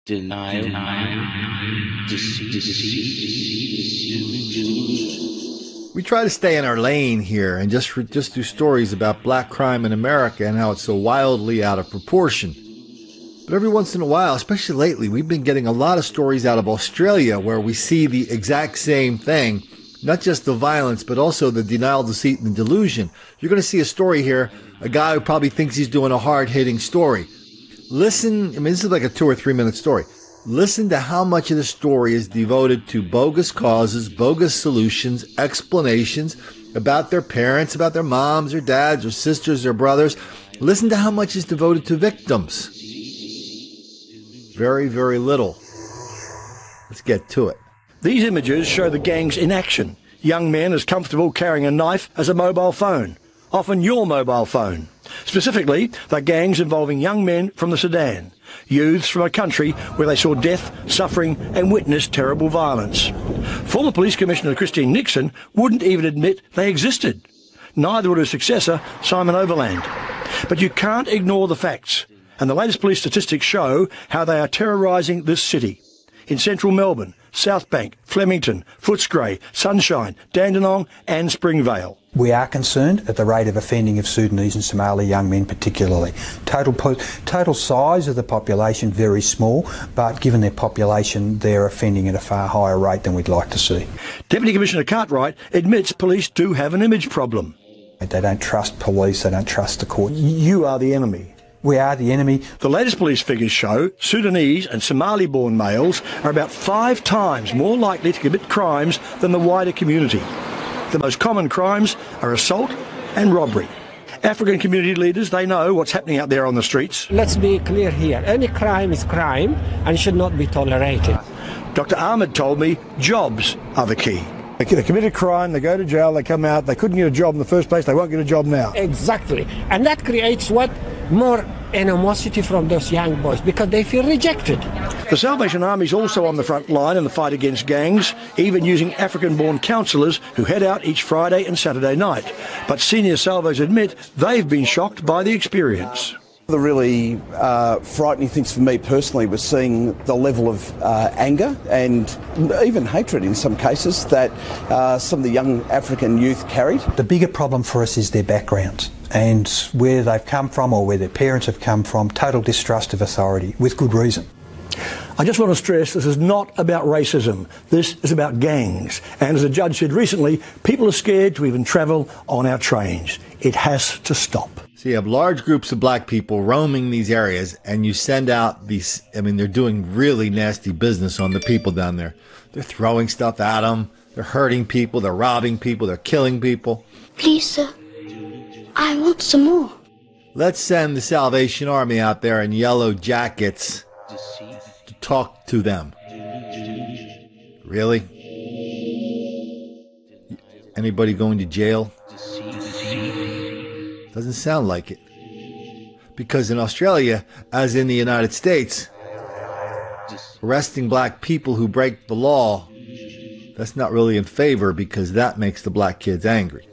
Denial, We try to stay in our lane here and just do stories about black crime in America and how it's so wildly out of proportion. But every once in a while, especially lately, we've been getting a lot of stories out of Australia where we see the exact same thing, not just the violence, but also the denial, deceit, and delusion. You're going to see a story here, a guy who probably thinks he's doing a hard-hitting story. Listen, this is like a 2 or 3 minute story. Listen to how much of the story is devoted to bogus causes, bogus solutions, explanations about their parents, about their moms, their dads, their sisters, their brothers. Listen to how much is devoted to victims. Very, very little. Let's get to it. These images show the gangs in action. Young men as comfortable carrying a knife as a mobile phone. Often your mobile phone. Specifically, they're gangs involving young men from the Sudan. Youths from a country where they saw death, suffering and witnessed terrible violence. Former Police Commissioner Christine Nixon wouldn't even admit they existed. Neither would her successor, Simon Overland. But you can't ignore the facts. And the latest police statistics show how they are terrorising this city. In central Melbourne, South Bank, Flemington, Footscray, Sunshine, Dandenong and Springvale. We are concerned at the rate of offending of Sudanese and Somali young men particularly. Total size of the population very small, but given their population, they're offending at a far higher rate than we'd like to see. Deputy Commissioner Cartwright admits police do have an image problem. They don't trust police, they don't trust the court. You are the enemy. We are the enemy. The latest police figures show Sudanese and Somali-born males are about 5 times more likely to commit crimes than the wider community. The most common crimes are assault and robbery. African community leaders, they know what's happening out there on the streets. Let's be clear here. Any crime is crime and should not be tolerated. Dr. Ahmed told me jobs are the key. They commit a crime, they go to jail, they come out, they couldn't get a job in the first place, they won't get a job now. Exactly. And that creates what? More animosity from those young boys because they feel rejected. The Salvation Army is also on the front line in the fight against gangs, even using African-born counsellors who head out each Friday and Saturday night. But senior Salvos admit they've been shocked by the experience. The really frightening things for me personally was seeing the level of anger and even hatred in some cases that some of the young African youth carried. The bigger problem for us is their background and where they've come from or where their parents have come from, total distrust of authority, with good reason. I just want to stress this is not about racism. This is about gangs. And as a judge said recently, people are scared to even travel on our trains. It has to stop. So you have large groups of black people roaming these areas, and you send out these, they're doing really nasty business on the people down there. They're throwing stuff at them. They're hurting people. They're robbing people. They're killing people. Please, sir, I want some more. Let's send the Salvation Army out there in yellow jackets to talk to them. Really? Anybody going to jail? Doesn't sound like it. Because in Australia, as in the United States, arresting black people who break the law, that's not really in favor because that makes the black kids angry.